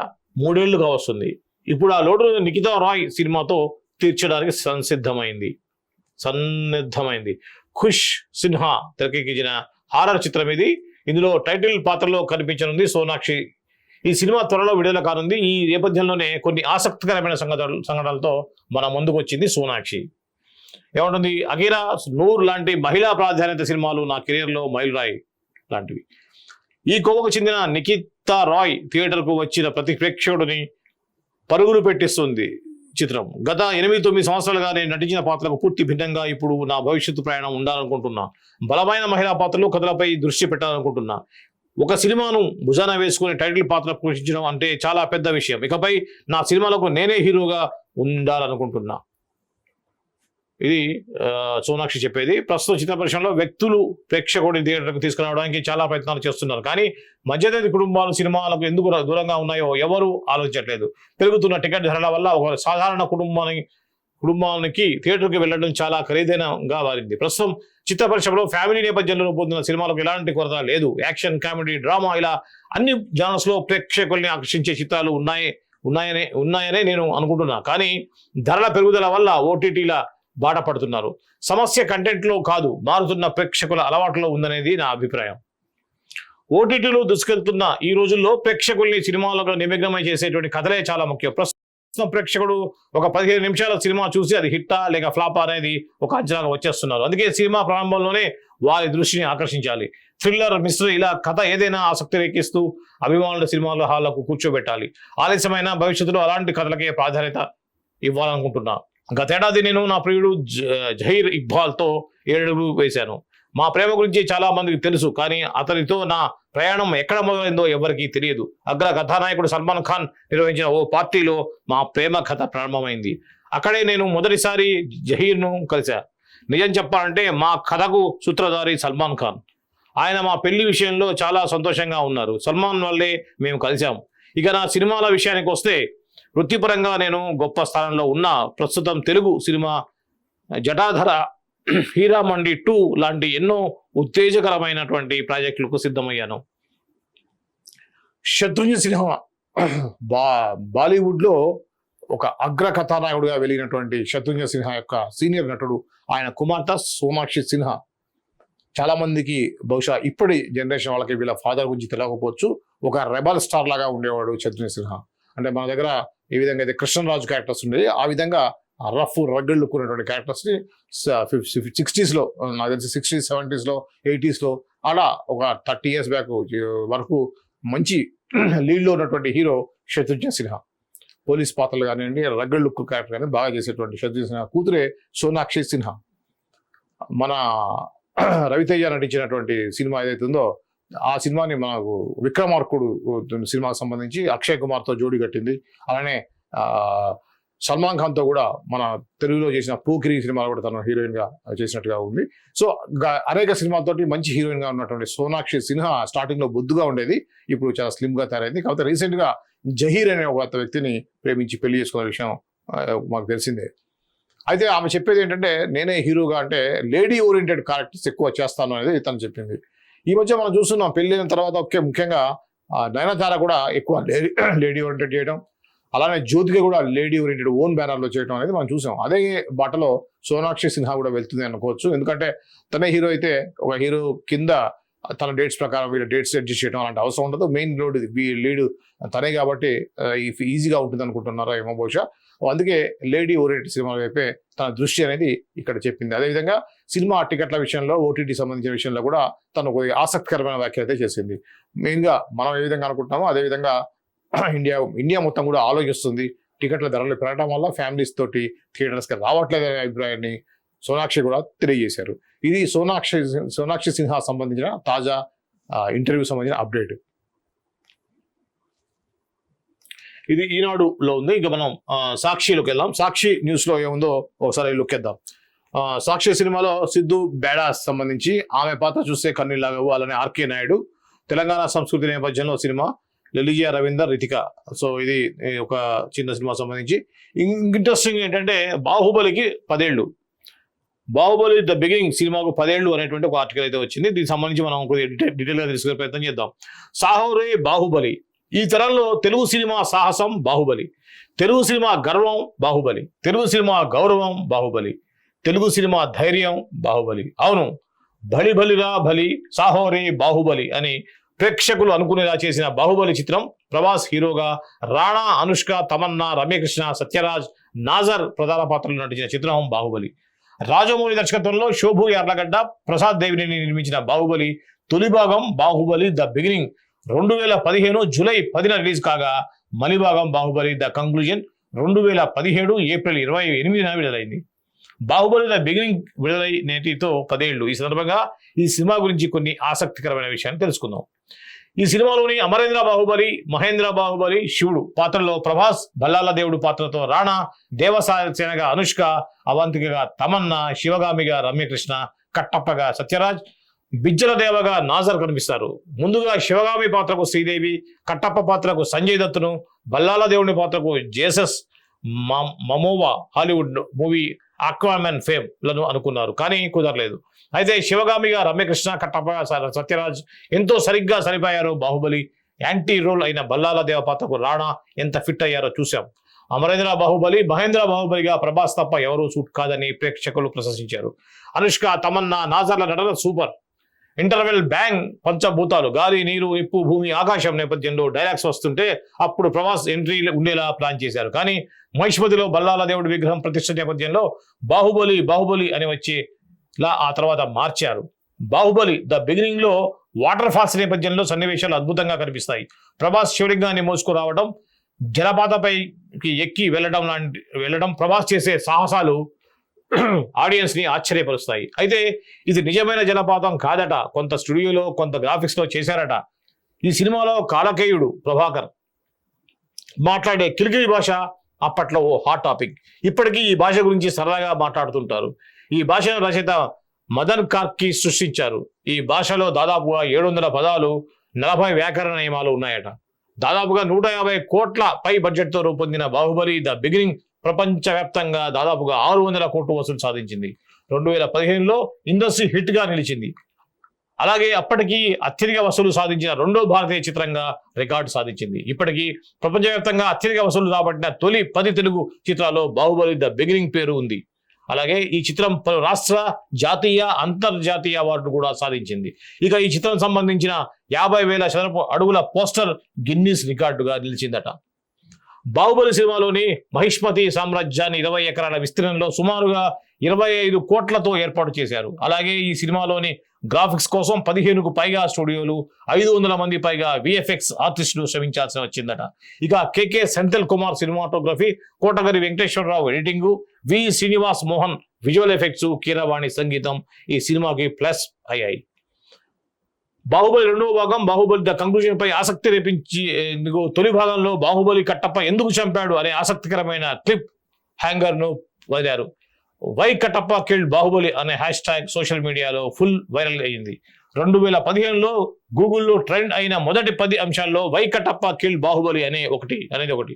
3 ఏళ్లుగా వస్తుంది. ఇప్పుడు ఆ లోటును నిఖితా రాయ్ సినిమాతో తీర్చడానికి సన్నద్ధమైంది. ఖుష్ సిన్హా తెరకెక్కించిన హారర్ చిత్రం ఇది. ఇందులో టైటిల్ పాత్రలో కనిపించనుంది సోనాక్షి. ఈ సినిమా త్వరలో విడుదల కానుంది. ఈ నేపథ్యంలోనే కొన్ని ఆసక్తికరమైన సంఘటనలతో మన ముందుకు వచ్చింది సోనాక్షి. ఏమంటుంది, అకీరా, నూర్ లాంటి మహిళా ప్రాధాన్యత సినిమాలు నా కెరీర్లో మైలురాయి లాంటివి. ఈ కోవకు చెందిన నిఖితా రాయ్ థియేటర్కు వచ్చిన ప్రతి ప్రేక్షకుడిని పరుగులు పెట్టిస్తుంది చిత్రం. గత 8-9 సంవత్సరాలుగా నేను నటించిన పాత్రకు పూర్తి భిన్నంగా ఇప్పుడు నా భవిష్యత్తు ప్రయాణం ఉండాలనుకుంటున్నా. బలమైన మహిళా పాత్రలు, కథలపై దృష్టి పెట్టాలనుకుంటున్నా. ఒక సినిమాను భుజాన వేసుకుని టైటిల్ పాత్ర పోషించడం అంటే చాలా పెద్ద విషయం. ఇకపై నా సినిమాలకు నేనే హీరోగా ఉండాలనుకుంటున్నా. ఇది సోనాక్షి చెప్పేది. ప్రస్తుతం చిత్ర పరిశ్రమలో వ్యక్తులు ప్రేక్షకుడిని థియేటర్కి తీసుకురావడానికి చాలా ప్రయత్నాలు చేస్తున్నారు. కానీ మధ్యతరగతి కుటుంబాలు సినిమాలకు ఎందుకు దూరంగా ఉన్నాయో ఎవరు ఆలోచించట్లేదు. పెరుగుతున్న టికెట్ ధరల వల్ల ఒక సాధారణ కుటుంబానికి థియేటర్కి వెళ్ళడం చాలా ఖరీదైనగా మారింది. ప్రస్తుతం చిత్ర పరిశ్రమలో ఫ్యామిలీ నేపథ్యంలో రూపొందిన సినిమాలకు ఎలాంటి కొరత లేదు. యాక్షన్, కామెడీ, డ్రామా ఇలా అన్ని జానర్స్లో ప్రేక్షకుల్ని ఆకర్షించే చిత్రాలు ఉన్నాయనే నేను అనుకుంటున్నా. కానీ ధరల పెరుగుదల వల్ల ఓటీటీల బాట పడుతున్నారు. సమస్య కంటెంట్లో కాదు, మారుతున్న ప్రేక్షకుల అలవాట్లో ఉందనేది నా అభిప్రాయం. ఓటీటీలో దూసుకెళ్తున్న ఈ రోజుల్లో ప్రేక్షకుల్ని సినిమాలకు నిమగ్నమై చేసేటువంటి కథలే చాలా ముఖ్యం. ప్రస్తుతం ప్రేక్షకుడు ఒక 15 నిమిషాల సినిమా చూసి అది హిట్టా లేక ఫ్లాపా అనేది ఒక అంచనాగా వచ్చేస్తున్నారు. అందుకే సినిమా ప్రారంభంలోనే వారి దృష్టిని ఆకర్షించాలి. థ్రిల్లర్, మిస్టరీ ఇలా కథ ఏదైనా ఆసక్తి రేకిస్తూ అభిమానుల సినిమాల హాళ్లకు కూర్చోబెట్టాలి. ఆలస్యమైన భవిష్యత్తులో అలాంటి కథలకే ప్రాధాన్యత ఇవ్వాలనుకుంటున్నా. గతేడాది నేను నా ప్రియుడు జహీర్ ఇక్బాల్తో 7 అడుగులు వేశాను. మా ప్రేమ గురించి చాలా మందికి తెలుసు, కానీ అతనితో నా ప్రయాణం ఎక్కడ మొదలైందో ఎవరికీ తెలియదు. అగ్ర కథానాయకుడు సల్మాన్ ఖాన్ నిర్వహించిన ఓ పార్టీలో మా ప్రేమ కథ ప్రారంభమైంది. అక్కడే నేను మొదటిసారి జహీర్ను కలిశా. నిజం చెప్పాలంటే మా కథకు సూత్రధారి సల్మాన్ ఖాన్. ఆయన మా పెళ్లి విషయంలో చాలా సంతోషంగా ఉన్నారు. సల్మాన్ వల్లే మేము కలిశాము. ఇక నా సినిమాల విషయానికి వస్తే వృత్తిపరంగా నేను గొప్ప స్థానంలో ఉన్నా. ప్రస్తుతం తెలుగు సినిమా జటాధర, హీరామండి 2 లాంటి ఎన్నో ఉత్తేజకరమైనటువంటి ప్రాజెక్టులకు సిద్ధమయ్యాను. శత్రుఘ్న సిన్హా బాలీవుడ్లో ఒక అగ్ర కథానాయకుడిగా వెలిగినటువంటి శత్రుఘ్న సిన్హా యొక్క సీనియర్ నటుడు ఆయన కుమార్తె సోనాక్షి సిన్హా. చాలా మందికి బహుశా ఇప్పటి జనరేషన్ వాళ్ళకి వీళ్ళ ఫాదర్ గురించి తెలియకపోవచ్చు. ఒక రెబల్ స్టార్ లాగా ఉండేవాడు శత్రుఘ్న సిన్హా. అంటే మన దగ్గర ఏ విధంగా అయితే కృష్ణరాజు క్యారెక్టర్స్ ఉండేది, ఆ విధంగా రఫ్ రగ్గళ్ళు ఉన్నటువంటి క్యారెక్టర్స్ని 60s నాకు తెలిసి 60s, 70s, 80s అలా ఒక 30 years బ్యాక్ వరకు మంచి లీడ్లో ఉన్నటువంటి హీరో శత్రుఘ్న సిన్హా. పోలీస్ పాత్రలు కానివ్వండి, రగ్గడ్ లుక్ క్యారెక్టర్ కానీ బాగా చేసేటువంటి శత్రుఘ్న సిన్హా కూతురే సోనాక్షి సిన్హా. మన రవితేజ నటించినటువంటి సినిమా ఏదైతే ఉందో ఆ సినిమాని మనకు విక్రమార్కుడు సినిమాకి సంబంధించి అక్షయ్ కుమార్తో జోడీ కట్టింది. అలానే సల్మాన్ ఖాన్తో కూడా మన తెలుగులో చేసిన పోకిరి సినిమాలో కూడా తను హీరోయిన్గా చేసినట్టుగా ఉంది. సో అనేక సినిమాలతోటి మంచి హీరోయిన్గా ఉన్నటువంటి సోనాక్షి సిన్హా స్టార్టింగ్లో బొద్దుగా ఉండేది, ఇప్పుడు చాలా స్లిమ్గా తయారైంది. కాకపోతే రీసెంట్గా జహీర్ అనే ఒక వ్యక్తిని ప్రేమించి పెళ్లి చేసుకున్న విషయం మాకు తెలిసిందే. అయితే ఆమె చెప్పేది ఏంటంటే నేనే హీరోగా అంటే లేడీ ఓరియంటెడ్ క్యారెక్టర్స్ ఎక్కువ చేస్తాను అనేది తను చెప్పింది. ఈ మధ్య మనం చూస్తున్నాం పెళ్ళైన తర్వాత ముఖ్యంగా నయనతార కూడా ఎక్కువ లేడీ ఓరియంటెడ్ చేయడం, అలానే జ్యోతిక కూడా లేడీ ఓరియంటెడ్ ఓన్ బ్యానర్లో చేయడం అనేది మనం చూసాం. అదే బాటలో సోనాక్షి సిన్హా కూడా వెళ్తుంది అనుకోవచ్చు. ఎందుకంటే తనే హీరో అయితే ఒక హీరో కింద తన డేట్స్ ప్రకారం వీళ్ళ డేట్స్ అడ్జస్ట్ చేయడం అలాంటి అవసరం ఉండదు. మెయిన్ లీడ్ తనే కాబట్టి ఈజీగా ఉంటుంది అనుకుంటున్నారా ఏమో బహుశా. అందుకే లేడీ ఓరియంటెడ్ సినిమాల వైపే తన దృష్టి అనేది ఇక్కడ చెప్పింది. అదేవిధంగా సినిమా టికెట్ల విషయంలో ఓటీటీ సంబంధించిన విషయంలో కూడా తను ఒక ఆసక్తికరమైన వ్యాఖ్యలు అయితే చేసింది. మెయిన్గా మనం ఏ విధంగా అనుకుంటున్నామో అదేవిధంగా ఇండియా మొత్తం కూడా ఆలోచిస్తుంది. టికెట్ల ధరలు పెరగడం వల్ల ఫ్యామిలీస్ తోటి థియేటర్స్కి రావట్లేదనే అభిప్రాయాన్ని సోనాక్షి కూడా తెలియజేశారు. ఇది సోనాక్షి సిన్హా సంబంధించిన తాజా ఇంటర్వ్యూ సంబంధించిన అప్డేట్. ఇది ఈనాడులో ఉంది. ఇక మనం సాక్షిలోకి వెళ్దాం. సాక్షి న్యూస్లో ఏముందో ఒకసారి లుక్ వేద్దాం. సాక్షి సినిమాలో సిద్ధు బేడాస్ సంబంధించి ఆమె పాత్ర చూస్తే కన్నీళ్ళగా అలానే ఆర్కే నాయుడు తెలంగాణ సంస్కృతి నేపథ్యంలో సినిమా లలిజియా రవీందర్ రితిక. సో ఇది ఒక చిన్న సినిమా సంబంధించి ఇంట్రెస్టింగ్ ఏంటంటే బాహుబలికి 10 ఏళ్ళు, బాహుబలి ద బిగినింగ్ సినిమాకు 10 ఏళ్ళు అనేటువంటి ఒక ఆర్టికల్ అయితే వచ్చింది. దీనికి సంబంధించి మనం డీటెయిల్గా తెలుసుకునే ప్రయత్నం చేద్దాం. సాహోరే బాహుబలి. ఈ తరంలో తెలుగు సినిమా సాహసం బాహుబలి, తెలుగు సినిమా గర్వం బాహుబలి, తెలుగు సినిమా గౌరవం బాహుబలి, తెలుగు సినిమా ధైర్యం బాహుబలి. అవును, బలి బలిరా బలి సాహోరే బాహుబలి అని ప్రేక్షకులు అనుకునేలా చేసిన బాహుబలి చిత్రం ప్రభాస్ హీరోగా, రాణా, అనుష్క, తమన్నా, రమ్యకృష్ణ, సత్యరాజ్, నాజర్ ప్రధాన పాత్రలు నటించిన చిత్రం బాహుబలి. రాజమౌళి దర్శకత్వంలో శోభు యార్లగడ్డ, ప్రసాద్ దేవినేని నిర్మించిన బాహుబలి తొలి భాగం బాహుబలి ద బిగినింగ్ 2015 జూలై 10న రిలీజ్ కాగా, మలి భాగం బాహుబలి ద కంక్లూజన్ 2017 ఏప్రిల్ 28న విడుదలైంది. బాహుబలి ద బిగినింగ్ విడుదలై నేటితో 10 ఏళ్ళు. ఈ సందర్భంగా ఈ సినిమా గురించి కొన్ని ఆసక్తికరమైన విషయాన్ని తెలుసుకుందాం. ఈ సినిమాలోని అమరేంద్ర బాహుబలి, మహేంద్ర బాహుబలి శివుడు పాత్రలో ప్రభాస్, బల్లాల దేవుడు పాత్రతో రాణా, దేవసేనగా అనుష్క, అవంతికగా తమన్నా, శివగామిగా రమ్యకృష్ణ, కట్టప్పగా సత్యరాజ్, బిజ్జల దేవగా నాజర్ కనిపిస్తారు. ముందుగా శివగామి పాత్రకు శ్రీదేవి, కట్టప్ప పాత్రకు సంజయ్ దత్తును, బల్లాల దేవుని పాత్రకు Jason Momoa Hollywood movie Aquaman fame లను అనుకున్నారు, కానీ కుదరలేదు. అయితే శివగామిగా రమ్యకృష్ణ, కట్టప్ప సత్యరాజ్ ఎంతో సరిగ్గా సరిపోయారో బాహుబలి యాంటీ రోల్ అయిన బల్లాల దేవ పాత్రకు రాణా ఎంత ఫిట్ అయ్యారో చూశాం. అమరేంద్ర బాహుబలి, మహేంద్ర బాహుబలిగా ప్రభాస్ తప్ప ఎవరూ సూట్ కాదని ప్రేక్షకులు ప్రశంసించారు. అనుష్క, తమన్నా, నాజర్ల నటన సూపర్. ఇంటర్వెల్ బ్యాంగ్, పంచభూతాలు గాలి, నీరు, నిప్పు, భూమి, ఆకాశం నేపథ్యంలో డైలాగ్స్ వస్తుంటే అప్పుడు ప్రభాస్ ఎంట్రీ ఉండేలా ప్లాన్ చేశారు. కానీ మహిష్మతిలో బల్లాల దేవుడి విగ్రహం ప్రతిష్ఠ నేపథ్యంలో బాహుబలి బాహుబలి అని వచ్చేలా ఆ తర్వాత మార్చారు. బాహుబలి ద బిగినింగ్ లో వాటర్ ఫాల్స్ నేపథ్యంలో సన్నివేశాలు అద్భుతంగా కనిపిస్తాయి. ప్రభాస్ శివలింగాన్ని మోసుకురావడం, జలపాతపైకి ఎక్కి వెళ్ళడం ప్రభాస్ చేసే సాహసాలు ఆడియన్స్ ని ఆశ్చర్యపరుస్తాయి. అయితే ఇది నిజమైన జలపాతం కాదట, కొంత స్టూడియోలో కొంత గ్రాఫిక్స్ లో చేశారట. ఈ సినిమాలో కాలకేయుడు ప్రభాకర్ మాట్లాడే కిలికిలి భాష అప్పట్లో ఓ హాట్ టాపిక్. ఇప్పటికీ ఈ భాష గురించి సరదాగా మాట్లాడుతుంటారు. ఈ భాషను రచయిత మదన్ కార్కి సృష్టించారు. ఈ భాషలో దాదాపుగా 700 పదాలు, 40 వ్యాకరణ నియమాలు ఉన్నాయట. దాదాపుగా 150 కోట్ల పై బడ్జెట్ తో రూపొందిన బాహుబలి ద బిగినింగ్ ప్రపంచవ్యాప్తంగా దాదాపుగా 600 కోట్లు వసూలు సాధించింది. 2015లో ఇండస్ట్రీ హిట్ గా నిలిచింది. అలాగే అప్పటికి అత్యధిక వసూలు సాధించిన రెండో భారతీయ చిత్రంగా రికార్డు సాధించింది. ఇప్పటికీ ప్రపంచవ్యాప్తంగా అత్యధిక వసూలు రాబట్టిన తొలి 10 తెలుగు చిత్రాల్లో బాహుబలి ద బిగినింగ్ పేరు ఉంది. అలాగే ఈ చిత్రం పలు రాష్ట్ర, జాతీయ, అంతర్జాతీయ అవార్డులు కూడా సాధించింది. ఇక ఈ చిత్రం సంబంధించిన 50,000 చదరపు అడుగుల పోస్టర్ గిన్నీస్ రికార్డుగా నిలిచిందట. బాహుబలి సినిమాలోని మహిష్మతి సామ్రాజ్యాన్ని 20 ఎకరాల విస్తీర్ణంలో సుమారుగా 25 కోట్లతో ఏర్పాటు చేశారు. అలాగే ఈ సినిమాలోని గ్రాఫిక్స్ కోసం 15కు పైగా స్టూడియోలు, 500 మంది పైగా విఎఫ్ఎక్స్ ఆర్టిస్టులు శ్రమించాల్సి వచ్చిందట. ఇక కేకే సెంథిల్ కుమార్ సినిమాటోగ్రఫీ, కోటగిరి వెంకటేశ్వరరావు ఎడిటింగ్, వి శ్రీనివాస్ మోహన్ విజువల్ ఎఫెక్ట్స్, కీరవాణి సంగీతం ఈ సినిమాకి ప్లస్ అయ్యాయి. బాహుబలి రెండవ భాగం బాహుబలి ద కంక్లూజన్ పై ఆసక్తి రేపించి తొలి భాగంలో బాహుబలి కట్టప్ప ఎందుకు చంపాడు అనే ఆసక్తికరమైన క్లిప్ హ్యాంగర్ ను వదిలారు. వై కట్టప్ప కిల్డ్ బాహుబలి అనే హ్యాష్ ట్యాగ్ సోషల్ మీడియాలో ఫుల్ వైరల్ అయింది. 2015లో గూగుల్లో ట్రెండ్ అయిన మొదటి 10 అంశాల్లో వై కట్టప్ప కిల్డ్ బాహుబలి అనేది ఒకటి.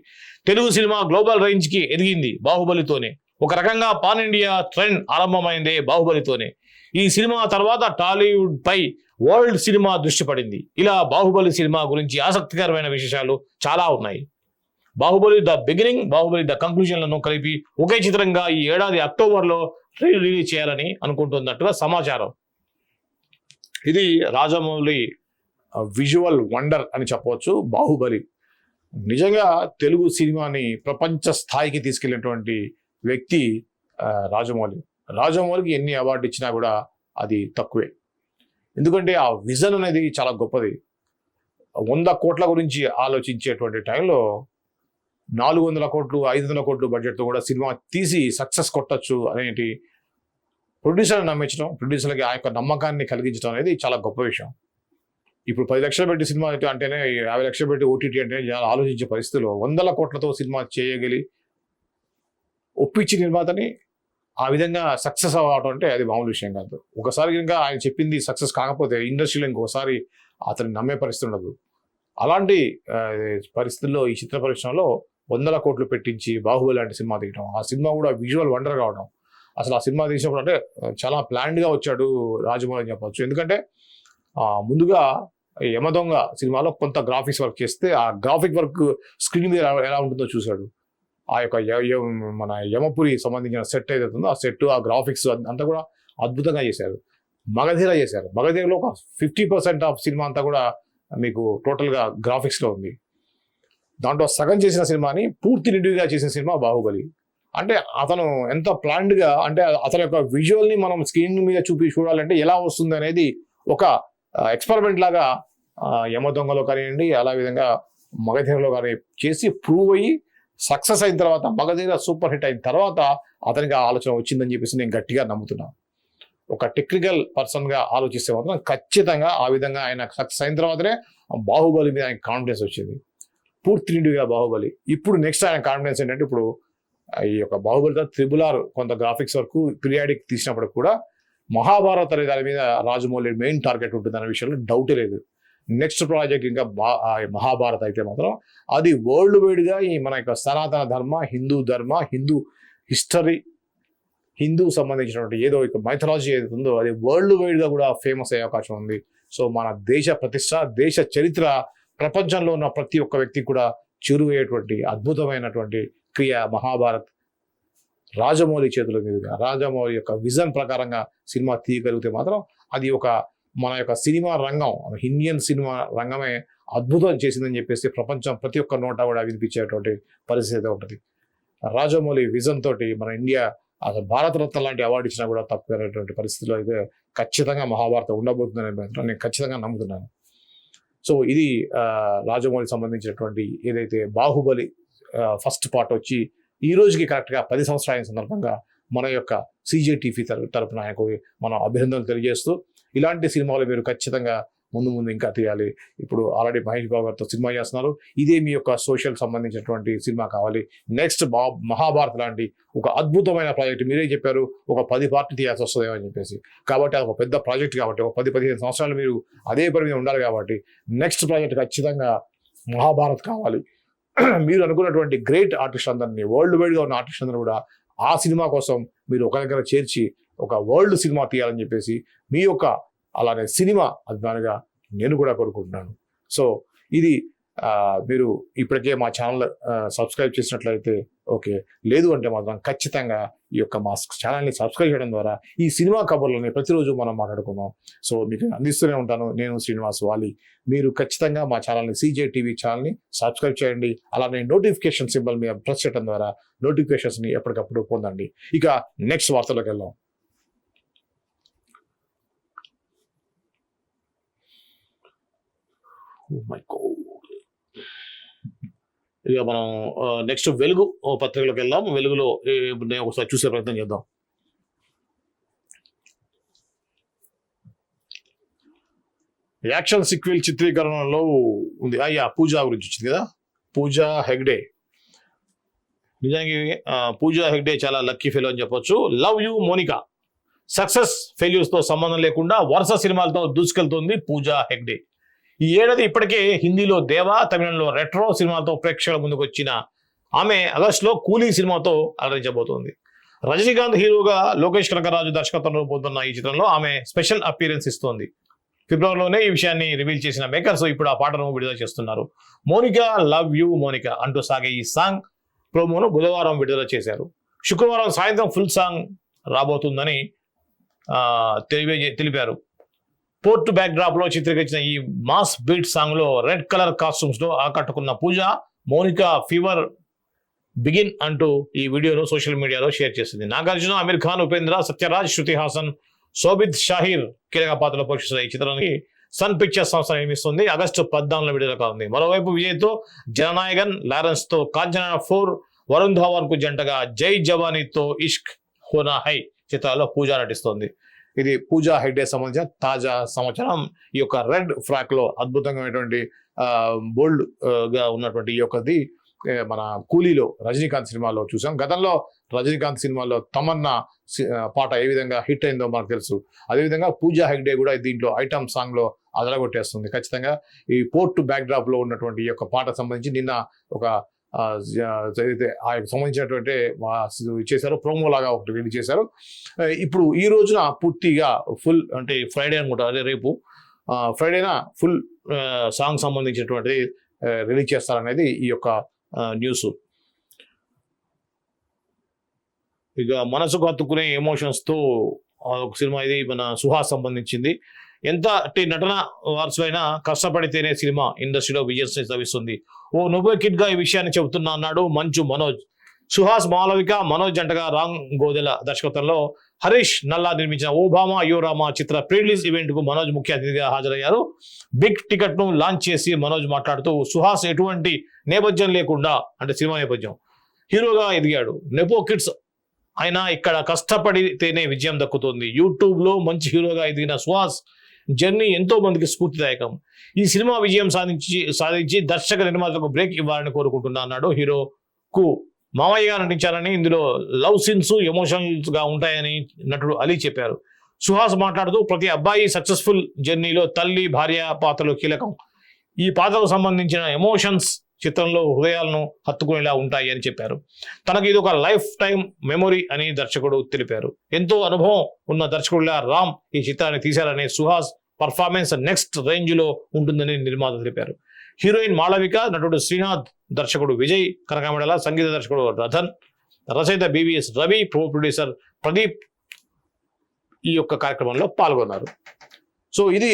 తెలుగు సినిమా గ్లోబల్ రేంజ్ కి ఎదిగింది బాహుబలితోనే. ఒక రకంగా పాన్ ఇండియా ట్రెండ్ ఆరంభమైందే బాహుబలితోనే. ఈ సినిమా తర్వాత టాలీవుడ్ పై వరల్డ్ సినిమా దృష్టి పడింది. ఇలా బాహుబలి సినిమా గురించి ఆసక్తికరమైన విశేషాలు చాలా ఉన్నాయి. Baahubali the beginning, Baahubali the కంక్లూజన్లను కలిపి ఒకే చిత్రంగా ఈ ఏడాది అక్టోబర్లో రిలీజ్ చేయాలని అనుకుంటున్నట్టుగా సమాచారం. ఇది రాజమౌళి విజువల్ వండర్ అని చెప్పవచ్చు. బాహుబలి నిజంగా తెలుగు సినిమాని ప్రపంచ స్థాయికి తీసుకెళ్ళినటువంటి వ్యక్తి రాజమౌళి. రాజమౌళికి ఎన్ని అవార్డు ఇచ్చినా కూడా అది తక్కువే. ఎందుకంటే ఆ విజన్ అనేది చాలా గొప్పది. 100 కోట్ల గురించి ఆలోచించేటువంటి టైంలో 400 కోట్లు 500 కోట్లు బడ్జెట్తో కూడా సినిమా తీసి సక్సెస్ కొట్టచ్చు అనేది ప్రొడ్యూసర్ని నమ్మించడం, ప్రొడ్యూసర్లకి ఆ యొక్క నమ్మకాన్ని కలిగించడం అనేది చాలా గొప్ప విషయం. ఇప్పుడు 10 లక్షలు పెట్టి సినిమా అంటేనే 50 లక్షలు పెట్టి ఓటీటీ అంటే ఆలోచించే పరిస్థితుల్లో 100 కోట్లతో సినిమా చేయగలి ఒప్పించి నిర్మాతని ఆ విధంగా సక్సెస్ అవ్వడం అంటే అది మామూలు విషయం కాదు. ఒకసారి ఇంకా ఆయన చెప్పింది సక్సెస్ కాకపోతే ఇండస్ట్రీలో ఇంకొకసారి అతన్ని నమ్మే పరిస్థితి ఉండదు. అలాంటి పరిస్థితుల్లో ఈ చిత్ర పరిశ్రమలో 100 కోట్లు పెట్టించి బాహుబలి లాంటి సినిమా తీయడం, ఆ సినిమా కూడా విజువల్ వండర్ కావడం, అసలు ఆ సినిమా తీసినప్పుడు అంటే చాలా ప్లాన్డ్గా వచ్చాడు రాజమౌళి అని చెప్పవచ్చు. ఎందుకంటే ముందుగా యమదొంగ సినిమాలో కొంత గ్రాఫిక్స్ వర్క్ చేస్తే ఆ గ్రాఫిక్ వర్క్ స్క్రీన్ మీద ఎలా ఉంటుందో చూశాడు. ఆ యొక్క మన యమపురి సంబంధించిన సెట్ ఏదైతుందో ఆ సెట్, ఆ గ్రాఫిక్స్ అంతా కూడా అద్భుతంగా చేశారు. మగధీర చేశారు. మగధీరలో ఒక 50% ఆఫ్ సినిమా అంతా కూడా మీకు టోటల్గా గ్రాఫిక్స్లో ఉంది. దాంట్లో సగం చేసిన సినిమాని పూర్తి నిడివిగా చేసిన సినిమా బాహుబలి. అంటే అతను ఎంత ప్లాన్డ్గా, అంటే అతని యొక్క విజువల్ని మనం స్క్రీన్ మీద చూడాలంటే ఎలా వస్తుంది అనేది ఒక ఎక్స్పెరిమెంట్ లాగా యమదొంగలో కానివ్వండి, అలా విధంగా మగధీరలో కానీ చేసి ప్రూవ్ అయ్యి సక్సెస్ అయిన తర్వాత, మగధీర సూపర్ హిట్ అయిన తర్వాత అతనికి ఆ ఆలోచన వచ్చిందని చెప్పేసి నేను గట్టిగా నమ్ముతున్నాను. ఒక టెక్నికల్ పర్సన్గా ఆలోచిస్తే మాత్రం ఖచ్చితంగా ఆ విధంగా ఆయన సక్సెస్ అయిన తర్వాతనే బాహుబలి మీద ఆయన కాన్ఫిడెన్స్ వచ్చింది, పూర్తి నిండుగా బాహుబలి. ఇప్పుడు నెక్స్ట్ ఆయన కాన్ఫిడెన్స్ ఏంటంటే, ఇప్పుడు ఈ యొక్క బాహుబలితో RRR కొంత గ్రాఫిక్స్ వరకు పీరియాడిక్ తీసినప్పుడు కూడా మహాభారత్ అనే దాని మీద రాజమౌళి మెయిన్ టార్గెట్ ఉంటుంది అనే విషయంలో డౌటే లేదు. నెక్స్ట్ ప్రాజెక్ట్ ఇంకా మహాభారత్ అయితే మాత్రం అది వరల్డ్ వైడ్గా ఈ మన యొక్క సనాతన ధర్మ, హిందూ హిస్టరీ, హిందూ సంబంధించినటువంటి ఏదో ఒక మైథాలజీ ఏదైతే ఉందో అది వరల్డ్ వైడ్గా కూడా ఫేమస్ అయ్యే అవకాశం ఉంది. సో మన దేశ ప్రతిష్ట, దేశ చరిత్ర ప్రపంచంలో ఉన్న ప్రతి ఒక్క వ్యక్తికి కూడా చేరువయ్యేటువంటి అద్భుతమైనటువంటి క్రియ మహాభారత్ రాజమౌళి చేతుల మీదుగా, రాజమౌళి యొక్క విజన్ ప్రకారంగా సినిమా తీయగలిగితే మాత్రం అది ఒక మన యొక్క సినిమా రంగం, ఇండియన్ సినిమా రంగమే అద్భుతం చేసిందని చెప్పేసి ప్రపంచం ప్రతి ఒక్క నోట కూడా వినిపించేటువంటి పరిస్థితి ఉంటుంది. రాజమౌళి విజన్ తోటి మన ఇండియా అసలు భారతరత్న లాంటి అవార్డు ఇచ్చినా కూడా తప్పైనటువంటి పరిస్థితిలో అయితే ఖచ్చితంగా మహాభారతం ఉండబోతుందని మాత్రం నేను ఖచ్చితంగా నమ్ముతున్నాను. సో ఇది రాజమౌళికి సంబంధించినటువంటి ఏదైతే బాహుబలి ఫస్ట్ పార్ట్ వచ్చి ఈ రోజుకి కరెక్ట్గా 10 సంవత్సరాల సందర్భంగా మన యొక్క CJTV తరపున ఆయనకు మనం అభినందనలు తెలియజేస్తూ, ఇలాంటి సినిమాలు మీరు ఖచ్చితంగా ముందు ఇంకా తీయాలి. ఇప్పుడు ఆల్రెడీ మహేష్ బాబు గారితో సినిమా చేస్తున్నారు. ఇదే మీ యొక్క సోషల్ సంబంధించినటువంటి సినిమా కావాలి. నెక్స్ట్ మహాభారత్ లాంటి ఒక అద్భుతమైన ప్రాజెక్ట్ మీరే చెప్పారు, ఒక 10 పార్టీ తీయాల్సి వస్తుందేమో అని చెప్పేసి. కాబట్టి అది ఒక పెద్ద ప్రాజెక్ట్ కాబట్టి, ఒక 10-15 సంవత్సరాలు మీరు అదే పని మీద ఉండాలి. కాబట్టి నెక్స్ట్ ప్రాజెక్ట్ ఖచ్చితంగా మహాభారత్ కావాలి. మీరు అనుకున్నటువంటి గ్రేట్ ఆర్టిస్ట్ అందరినీ, వరల్డ్ వైడ్గా ఉన్న ఆర్టిస్ట్ అందరూ కూడా ఆ సినిమా కోసం మీరు ఒక దగ్గర చేర్చి ఒక వరల్డ్ సినిమా తీయాలని చెప్పేసి మీ యొక్క అలానే సినిమా అభిమానిగా నేను కూడా కోరుకుంటున్నాను. సో ఇది మీరు ఇప్పటికే మా ఛానల్ సబ్స్క్రైబ్ చేసినట్లయితే ఓకే, లేదు అంటే మాత్రం ఖచ్చితంగా ఈ యొక్క మా ఛానల్ని సబ్స్క్రైబ్ చేయడం ద్వారా ఈ సినిమా కబుర్లని ప్రతిరోజు మనం మాట్లాడుకుందాం. సో మీకు అందిస్తూనే ఉంటాను నేను, శ్రీనివాస్ వాలి. మీరు ఖచ్చితంగా మా ఛానల్ని CJTV ఛానల్ని సబ్స్క్రైబ్ చేయండి. అలానే నోటిఫికేషన్ సింబల్ మీద ప్రెస్ చేయడం ద్వారా నోటిఫికేషన్స్ని ఎప్పటికప్పుడు పొందండి. ఇక నెక్స్ట్ వార్తలోకి వెళ్దాం. ఇక మనం నెక్స్ట్ వెలుగు పత్రికలోకి వెళ్దాం. వెలుగులో ఒకసారి చూసే ప్రయత్నం చేద్దాం. యాక్షన్ సిక్వెల్ చిత్రీకరణలో ఉంది. పూజా గురించి వచ్చింది కదా, పూజా హెగ్డే. నిజానికి పూజా హెగ్డే చాలా లక్కీ ఫెలో అని చెప్పొచ్చు. Love you Monica. సక్సెస్ ఫెయిల్యూర్స్తో సంబంధం లేకుండా వరుస సినిమాలతో దూసుకెళ్తుంది పూజా హెగ్డే. ఈ ఏడాది ఇప్పటికే హిందీలో దేవా, తమిళంలో రెట్రో సినిమాతో ప్రేక్షకుల ముందుకు వచ్చిన ఆమె ఆగస్టులో కూలీ సినిమాతో అలరించబోతోంది. రజనీకాంత్ హీరోగా లోకేష్ కనకరాజు దర్శకత్వంలో రూపొందుతున్న ఈ చిత్రంలో ఆమె స్పెషల్ అపీరెన్స్ ఇస్తోంది. ఫిబ్రవరిలోనే ఈ విషయాన్ని రివీల్ చేసిన మేకర్స్ ఇప్పుడు ఆ పాటను విడుదల చేస్తున్నారు. మోనికా లవ్ యూ మోనికా అంటూ సాగే ఈ సాంగ్ ప్రోమోను బుధవారం విడుదల చేశారు. శుక్రవారం సాయంత్రం ఫుల్ సాంగ్ రాబోతుందని తెలిపారు. పోర్ట్ బ్యాక్ డ్రాప్ లో చిత్రీకరించిన ఈ మాస్ బీట్ సాంగ్ లో రెడ్ కలర్ కాస్ట్యూమ్స్ లో ఆకట్టుకున్న పూజ మోనికా ఫీవర్ బిగిన్ అంటూ ఈ వీడియోను సోషల్ మీడియాలో షేర్ చేసింది. నాగార్జున, అమీర్ ఖాన్, ఉపేంద్ర, సత్యరాజ్, శృతి హాసన్, సోబిత్ షాహీర్ కీలక పాత్రలో పోషిస్తున్న ఈ చిత్రానికి సన్ పిక్చర్స్ సంస్థ నిర్మిస్తుంది. ఆగస్టు 14 విడుదల కానుంది. మరోవైపు విజయ్తో జననాయగన్, లారెన్స్ తో కాంచనా 4, వరుణ్ ధావన్ కు జంటగా జై జవానీతో ఇష్క్ హోనా హై చిత్రాల్లో పూజ నటిస్తోంది. ఇది పూజా హెగ్డే సంబంధించిన తాజా సమాచారం. ఈ యొక్క రెడ్ ఫ్రాక్ లో అద్భుతంగా బోల్డ్ గా ఉన్నటువంటి ఈ యొక్కది మన కూలీలో రజనీకాంత్ సినిమాలో చూసాం. గతంలో రజనీకాంత్ సినిమాలో తమన్నా పాట ఏ విధంగా హిట్ అయిందో మనకు తెలుసు. అదేవిధంగా పూజా హెగ్డే కూడా దీంట్లో ఐటమ్ సాంగ్ లో అదరగొట్టేస్తుంది. ఖచ్చితంగా ఈ పోర్ట్ బ్యాక్ డ్రాప్ లో ఉన్నటువంటి ఈ యొక్క పాట సంబంధించి నిన్న ఒక సంబంధించినటువంటి చేశారు, ప్రోమో లాగా ఒకటి రిలీజ్ చేశారు. ఇప్పుడు ఈ రోజున పూర్తిగా ఫుల్ అంటే ఫ్రైడే అనుకుంటా, అదే రేపు ఫ్రైడేన ఫుల్ సాంగ్ సంబంధించినటువంటి రిలీజ్ చేస్తారనేది ఈ యొక్క న్యూస్. ఇక మనసుకు హత్తుకునే ఎమోషన్స్తో ఒక సినిమా ఇది మన సుహాస్ సంబంధించింది. ఎంత నటన వారసులైనా కష్టపడితేనే సినిమా ఇండస్ట్రీలో విజయం లభిస్తుంది. ఓ నువ్వే కిడ్ గా ఈ విషయాన్ని చెబుతున్నా అన్నాడు మంచు మనోజ్. సుహాస్, మాలవిక, మనోజ్ జంటగా రామ్ గోదెల దర్శకత్వంలో హరీష్ నల్లా నిర్మించిన ఓబామా యోరామా చిత్ర ప్రీరిలీజ్ ఈవెంట్ కు మనోజ్ ముఖ్య అతిథిగా హాజరయ్యారు. బిగ్ టికెట్ ను లాంచ్ చేసి మనోజ్ మాట్లాడుతూ సుహాస్ ఎటువంటి నేపథ్యం లేకుండా అంటే సినిమా నేపథ్యం హీరోగా ఎదిగాడు. నెపో కిడ్స్ అయినా ఇక్కడ కష్టపడితేనే విజయం దక్కుతుంది. యూట్యూబ్ లో మంచి హీరోగా ఎదిగిన సుహాస్ జర్నీ ఎంతో మందికి స్ఫూర్తిదాయకం. ఈ సినిమా విజయం సాధించి దర్శక నిర్మాతలకు బ్రేక్ ఇవ్వాలని కోరుకుంటున్నా అన్నాడు. హీరోకు మామయ్యగా నటించాలని, ఇందులో లవ్ సీన్స్ ఎమోషనల్స్ గా ఉంటాయని నటుడు అలీ చెప్పారు. సుహాస్ మాట్లాడుతూ ప్రతి అబ్బాయి సక్సెస్ఫుల్ జర్నీలో తల్లి, భార్య పాత్రలు కీలకం. ఈ పాత్రకు సంబంధించిన ఎమోషన్స్ చిత్రంలో హృదయాలను హత్తుకునేలా ఉంటాయి అని చెప్పారు. తనకు ఇది ఒక లైఫ్ టైం మెమొరీ అని దర్శకుడు తెలిపారు. ఎంతో అనుభవం ఉన్న దర్శకుడిలా రామ్ ఈ చిత్రాన్ని తీశారని, సుహాస్ పర్ఫార్మెన్స్ నెక్స్ట్ రేంజ్ లో ఉంటుందని నిర్మాత తెలిపారు. హీరోయిన్ మాళవిక, నటుడు శ్రీనాథ్, దర్శకుడు విజయ్ కనకామెడల, సంగీత దర్శకుడు రథన్, రచయిత బివిఎస్ రవి, ప్రొడ్యూసర్ ప్రదీప్ ఈ యొక్క కార్యక్రమంలో పాల్గొన్నారు. సో ఇది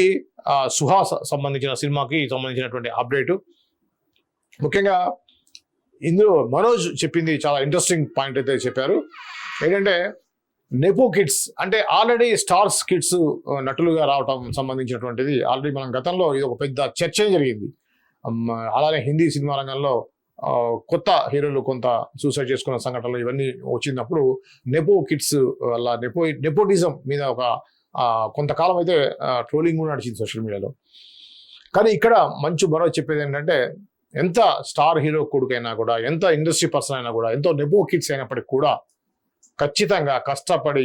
సుహాస్ సంబంధించిన సినిమాకి సంబంధించినటువంటి అప్డేటు. ముఖ్యంగా ఇందులో మనోజ్ చెప్పింది చాలా ఇంట్రెస్టింగ్ పాయింట్ అయితే చెప్పారు. ఏంటంటే నెపో కిడ్స్ అంటే ఆల్రెడీ స్టార్స్ కిడ్స్ నటులుగా రావటం సంబంధించినటువంటిది ఆల్రెడీ మనం గతంలో ఇది ఒక పెద్ద చర్చ జరిగింది. అలానే హిందీ సినిమా రంగంలో కొత్త హీరోలు కొంత సూసైడ్ చేసుకున్న సంఘటనలు ఇవన్నీ వచ్చినప్పుడు నెపో కిడ్స్ వల్ల నెపోటిజం మీద ఒక కొంతకాలం అయితే ట్రోలింగ్ కూడా నడిచింది సోషల్ మీడియాలో. కానీ ఇక్కడ మంచు మనోజ్ చెప్పేది ఏంటంటే ఎంత స్టార్ హీరో కొడుకైనా కూడా, ఎంత ఇండస్ట్రీ పర్సన్ అయినా కూడా, ఎంతో నెపో కిడ్స్ అయినప్పటికీ కూడా ఖచ్చితంగా కష్టపడి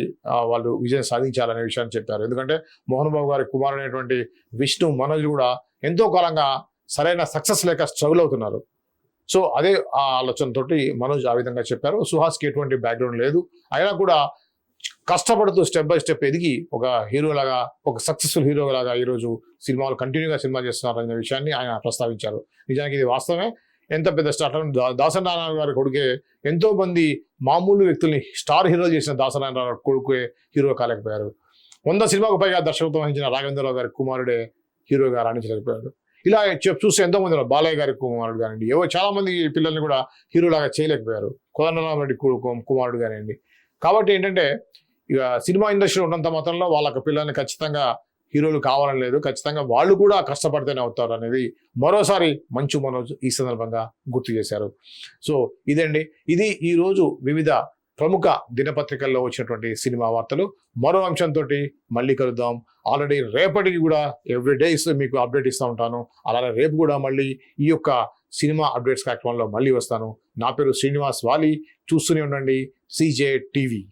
వాళ్ళు విజయం సాధించాలనే విషయాన్ని చెప్పారు. ఎందుకంటే మోహన్ బాబు గారి కుమారుడైనటువంటి విష్ణు, మనోజ్ కూడా ఎంతో కాలంగా సరైన సక్సెస్ లేక స్ట్రగుల్ అవుతున్నారు. సో అదే ఆ ఆలోచనతోటి మనోజ్ ఆ విధంగా చెప్పారు. సుహాస్కి ఎటువంటి బ్యాక్గ్రౌండ్ లేదు, అయినా కూడా కష్టపడుతూ స్టెప్ బై స్టెప్ ఎదిగి ఒక హీరోలాగా, ఒక సక్సెస్ఫుల్ హీరోలాగా ఈరోజు సినిమాలు కంటిన్యూగా సినిమా చేస్తున్నారు అనే విషయాన్ని ఆయన ప్రస్తావించారు. నిజానికి ఇది వాస్తవమే. ఎంత పెద్ద స్టార్ దాసనారాయణ గారి కొడుకే ఎంతో మంది మామూలు వ్యక్తుల్ని స్టార్ హీరోలు చేసిన దాసనారాయణ గారి కొడుకే హీరో కాలేకపోయారు. 100 సినిమాకు పైగా దర్శకత్వం వహించిన రాఘవేంద్రరావు గారి కుమారుడే హీరోగా రాణించలేకపోయాడు. ఇలా చూస్తే ఎంతో మంది బాలయ్య గారి కుమారుడు కానివ్వండి, చాలా మంది పిల్లల్ని కూడా హీరోలాగా చేయలేకపోయారు. కోదండరామరెడ్డి కుమారుడు కానివ్వండి. కాబట్టి ఏంటంటే ఇక సినిమా ఇండస్ట్రీలో ఉన్నంత మాత్రంలో వాళ్ళకి పిల్లల్ని ఖచ్చితంగా హీరోలు కావాలని లేదు, ఖచ్చితంగా వాళ్ళు కూడా కష్టపడితేనే అవుతారు అనేది మరోసారి మంచు మనోజ్ ఈ సందర్భంగా గుర్తు చేశారు. సో ఇదండి, ఇది ఈరోజు వివిధ ప్రముఖ దినపత్రికల్లో వచ్చినటువంటి సినిమా వార్తలు. మరో అంశంతో మళ్ళీ కలుద్దాం. ఆల్రెడీ రేపటికి కూడా ఎవ్రీ డేస్ మీకు అప్డేట్ ఇస్తూ ఉంటాను. అలానే రేపు కూడా మళ్ళీ ఈ యొక్క సినిమా అప్డేట్స్ కార్యక్రమంలో మళ్ళీ వస్తాను. నా పేరు శ్రీనివాస్ వాలి. చూస్తూనే ఉండండి CJ TV.